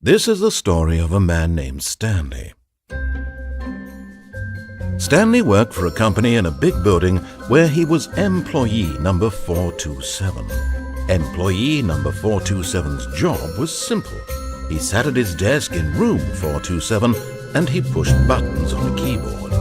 This is the story of a man named Stanley. Stanley worked for a company in a big building where he was employee number 427. Employee number 427's job was simple. He sat at his desk in room 427 and he pushed buttons on a keyboard.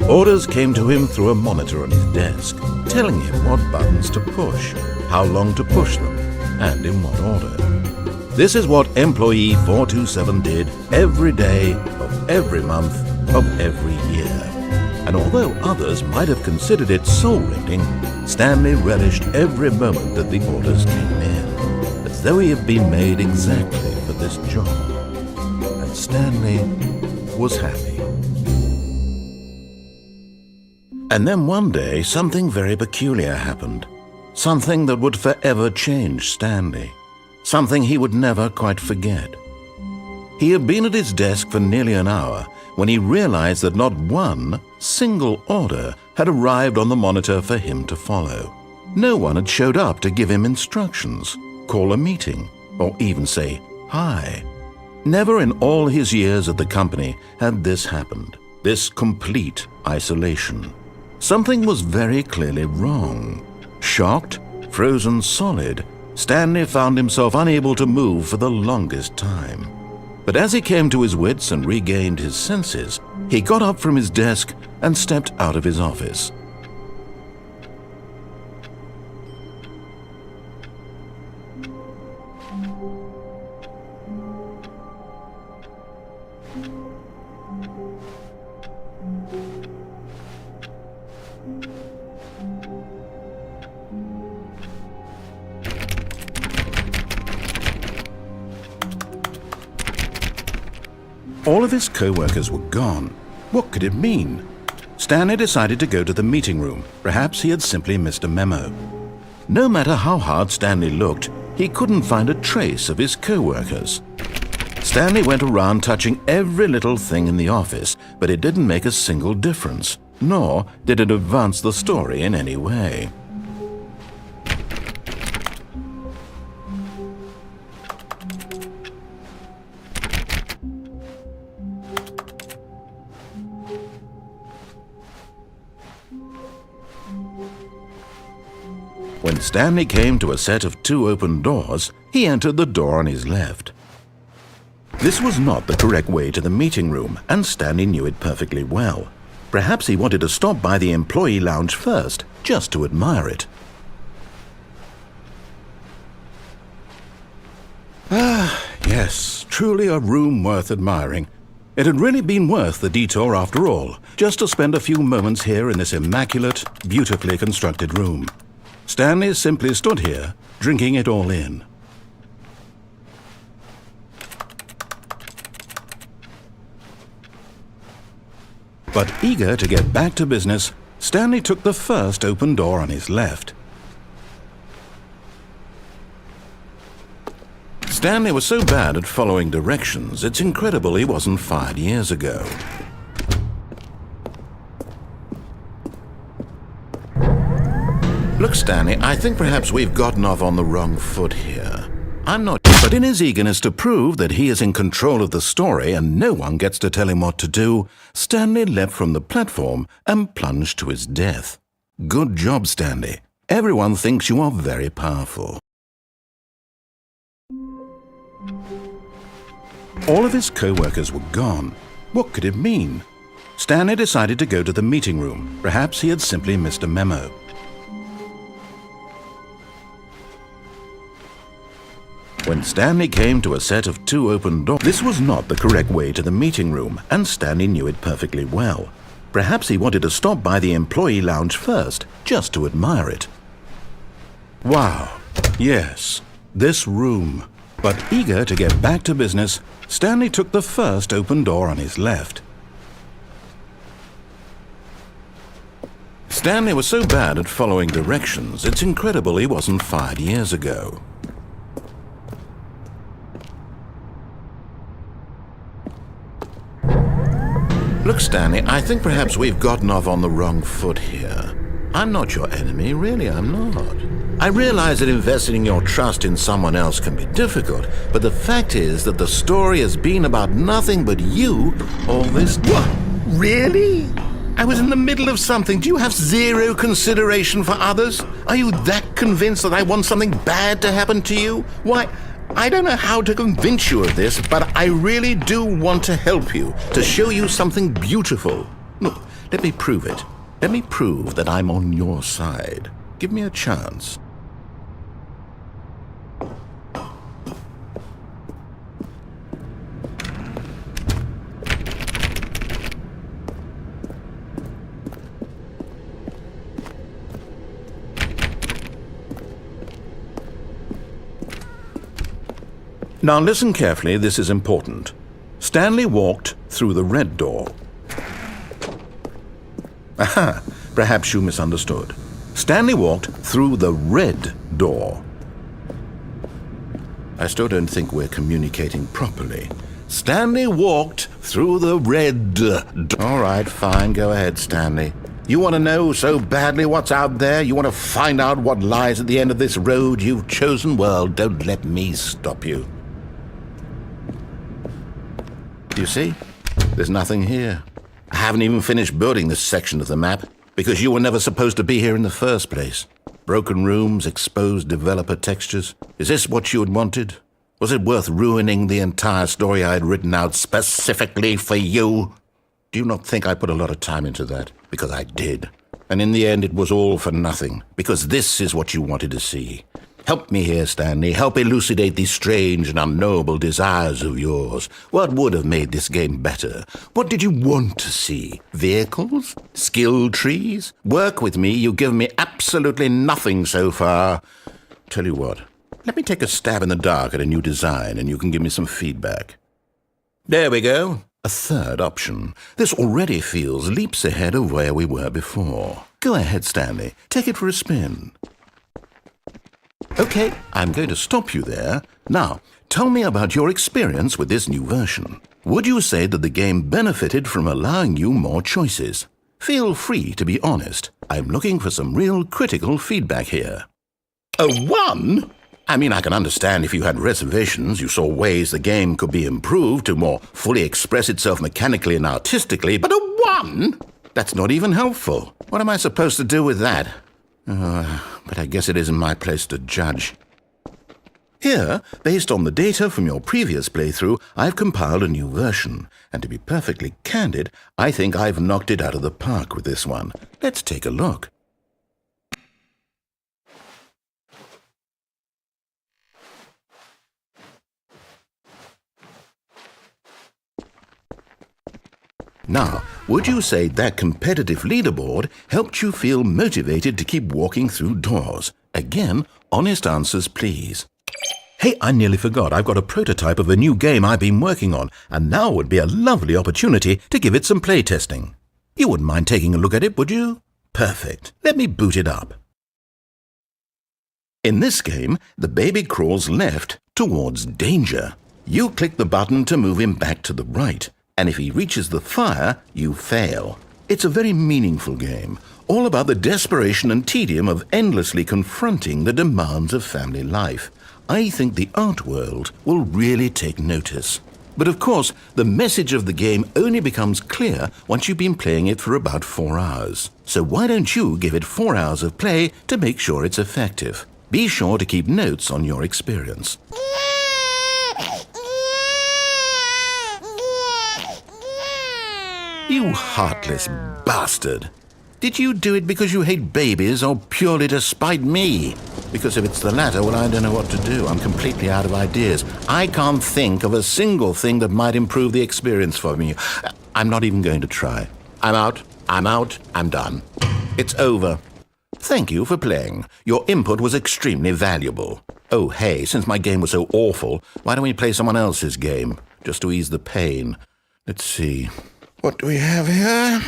Orders came to him through a monitor on his desk, telling him what buttons to push, how long to push them, and in what order. This is what employee 427 did every day of every month of every year. And although others might have considered it soul-rending, Stanley relished every moment that the orders came in, as though he had been made exactly for this job. And Stanley was happy. And then one day, something very peculiar happened. Something that would forever change Stanley. Something he would never quite forget. He had been at his desk for nearly an hour when he realized that not one single order had arrived on the monitor for him to follow. No one had showed up to give him instructions, call a meeting, or even say hi. Never in all his years at the company had this happened, this complete isolation. Something was very clearly wrong. Shocked, frozen solid, Stanley found himself unable to move for the longest time. But as he came to his wits and regained his senses, he got up from his desk and stepped out of his office. All of his co-workers were gone. What could it mean? Stanley decided to go to the meeting room. Perhaps he had simply missed a memo. No matter how hard Stanley looked, he couldn't find a trace of his co-workers. Stanley went around touching every little thing in the office, but it didn't make a single difference, nor did it advance the story in any way. When Stanley came to a set of 2 open doors, he entered the door on his left. This was not the correct way to the meeting room, and Stanley knew it perfectly well. Perhaps he wanted to stop by the employee lounge first, just to admire it. Ah, yes, truly a room worth admiring. It had really been worth the detour after all, just to spend a few moments here in this immaculate, beautifully constructed room. Stanley simply stood here, drinking it all in. But eager to get back to business, Stanley took the first open door on his left. Stanley was so bad at following directions, it's incredible he wasn't fired years ago. Look, Stanley, I think perhaps we've gotten off on the wrong foot here. I'm not... But in his eagerness to prove that he is in control of the story and no one gets to tell him what to do, Stanley leapt from the platform and plunged to his death. Good job, Stanley. Everyone thinks you are very powerful. All of his co-workers were gone. What could it mean? Stanley decided to go to the meeting room. Perhaps he had simply missed a memo. When Stanley came to a set of 2 open doors, this was not the correct way to the meeting room, and Stanley knew it perfectly well. Perhaps he wanted to stop by the employee lounge first, just to admire it. Wow, yes, this room. But eager to get back to business, Stanley took the first open door on his left. Stanley was so bad at following directions, it's incredible he wasn't fired years ago. Look, Stanley, I think perhaps we've gotten off on the wrong foot here. I'm not your enemy, really, I'm not. I realize that investing your trust in someone else can be difficult, but the fact is that the story has been about nothing but you all this time. What? Really? I was in the middle of something. Do you have zero consideration for others? Are you that convinced that I want something bad to happen to you? Why, I don't know how to convince you of this, but I really do want to help you, to show you something beautiful. Look, let me prove it. Let me prove that I'm on your side. Give me a chance. Now listen carefully, this is important. Stanley walked through the red door. Aha, perhaps you misunderstood. Stanley walked through the red door. I still don't think we're communicating properly. Stanley walked through the red door. All right, fine, go ahead, Stanley. You want to know so badly what's out there? You want to find out what lies at the end of this road you've chosen? Well, don't let me stop you. You see? There's nothing here. I haven't even finished building this section of the map, because you were never supposed to be here in the first place. Broken rooms, exposed developer textures. Is this what you had wanted? Was it worth ruining the entire story I had written out specifically for you? Do you not think I put a lot of time into that? Because I did. And in the end, it was all for nothing, because this is what you wanted to see. Help me here, Stanley. Help elucidate these strange and unknowable desires of yours. What would have made this game better? What did you want to see? Vehicles? Skill trees? Work with me. You've given me absolutely nothing so far. Tell you what, let me take a stab in the dark at a new design and you can give me some feedback. There we go. A third option. This already feels leaps ahead of where we were before. Go ahead, Stanley. Take it for a spin. Okay, I'm going to stop you there. Now, tell me about your experience with this new version. Would you say that the game benefited from allowing you more choices? Feel free to be honest. I'm looking for some real critical feedback here. A 1? I mean, I can understand if you had reservations, you saw ways the game could be improved to more fully express itself mechanically and artistically, but a 1? That's not even helpful. What am I supposed to do with that? But I guess it isn't my place to judge. Here, based on the data from your previous playthrough, I've compiled a new version. And to be perfectly candid, I think I've knocked it out of the park with this one. Let's take a look. Now, would you say that competitive leaderboard helped you feel motivated to keep walking through doors? Again, honest answers, please. Hey, I nearly forgot. I've got a prototype of a new game I've been working on, and now would be a lovely opportunity to give it some playtesting. You wouldn't mind taking a look at it, would you? Perfect. Let me boot it up. In this game, the baby crawls left towards danger. You click the button to move him back to the right. And if he reaches the fire, you fail. It's a very meaningful game, all about the desperation and tedium of endlessly confronting the demands of family life. I think the art world will really take notice. But of course, the message of the game only becomes clear once you've been playing it for about 4 hours. So why don't you give it 4 hours of play to make sure it's effective? Be sure to keep notes on your experience. You heartless bastard. Did you do it because you hate babies or purely to spite me? Because if it's the latter, well, I don't know what to do. I'm completely out of ideas. I can't think of a single thing that might improve the experience for me. I'm not even going to try. I'm out, I'm done. It's over. Thank you for playing. Your input was extremely valuable. Oh, hey, since my game was so awful, why don't we play someone else's game? Just to ease the pain. Let's see. What do we have here?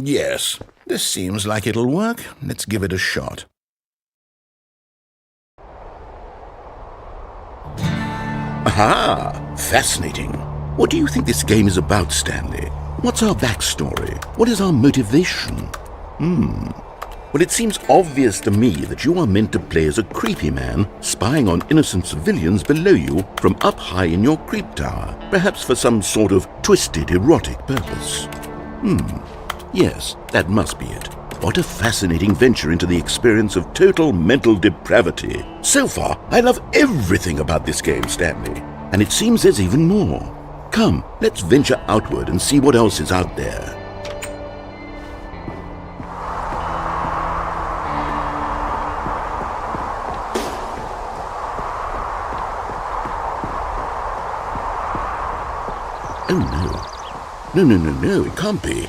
Yes, this seems like it'll work. Let's give it a shot. Aha! Fascinating. What do you think this game is about, Stanley? What's our backstory? What is our motivation? Well, it seems obvious to me that you are meant to play as a creepy man spying on innocent civilians below you from up high in your creep tower, perhaps for some sort of twisted erotic purpose. Yes, that must be it. What a fascinating venture into the experience of total mental depravity. So far, I love everything about this game, Stanley. And it seems there's even more. Come, let's venture outward and see what else is out there. Oh no. No, it can't be.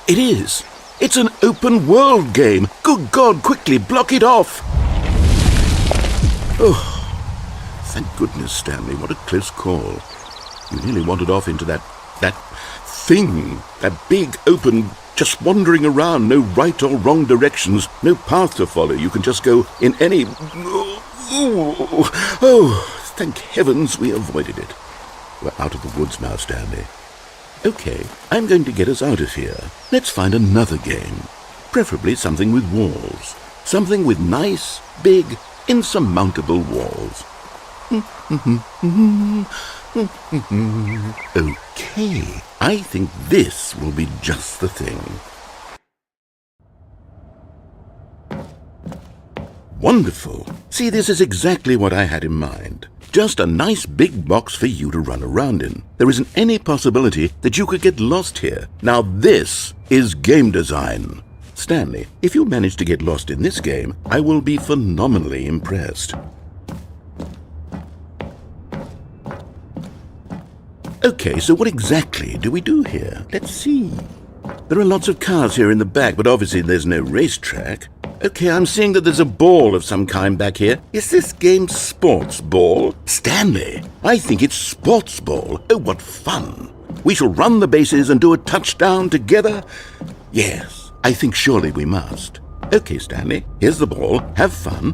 It is. It's an open world game. Good God, quickly block it off. Oh, thank goodness, Stanley. What a close call. You nearly wandered off into that thing. That big, open, just wandering around. No right or wrong directions. No path to follow. You can just go in any... Oh, thank heavens we avoided it. We're out of the woods now, Stanley. Okay, I'm going to get us out of here. Let's find another game. Preferably something with walls. Something with nice, big, insurmountable walls. Okay, I think this will be just the thing. Wonderful. See, this is exactly what I had in mind. Just a nice big box for you to run around in. There isn't any possibility that you could get lost here. Now this is game design. Stanley, if you manage to get lost in this game, I will be phenomenally impressed. Okay, so what exactly do we do here? Let's see. There are lots of cars here in the back, but obviously there's no racetrack. Okay, I'm seeing that there's a ball of some kind back here. Is this game sports ball? Stanley, I think it's sports ball. Oh, what fun. We shall run the bases and do a touchdown together? Yes, I think surely we must. Okay, Stanley, here's the ball. Have fun.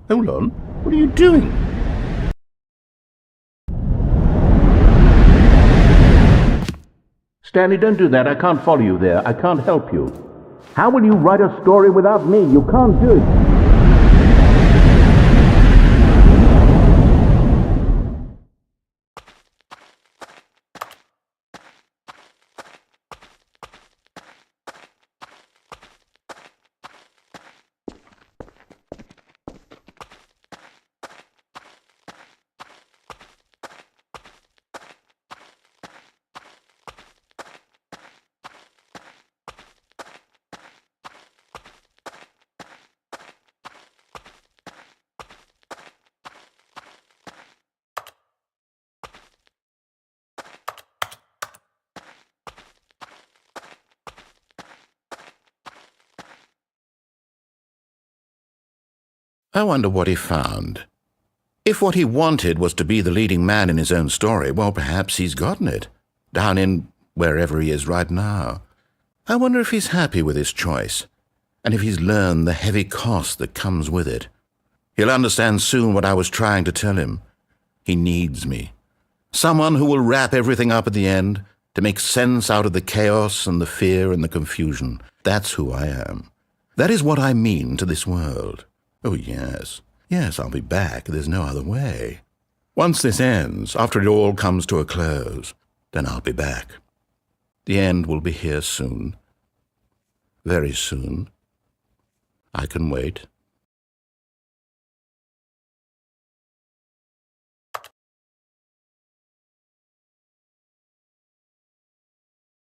Hold on. What are you doing? Stanley, don't do that. I can't follow you there. I can't help you. How will you write a story without me? You can't do it. I wonder what he found. If what he wanted was to be the leading man in his own story, well, perhaps he's gotten it, down in wherever he is right now. I wonder if he's happy with his choice, and if he's learned the heavy cost that comes with it. He'll understand soon what I was trying to tell him. He needs me. Someone who will wrap everything up at the end, to make sense out of the chaos and the fear and the confusion. That's who I am. That is what I mean to this world. Oh, yes. Yes, I'll be back. There's no other way. Once this ends, after it all comes to a close, then I'll be back. The end will be here soon. Very soon. I can wait.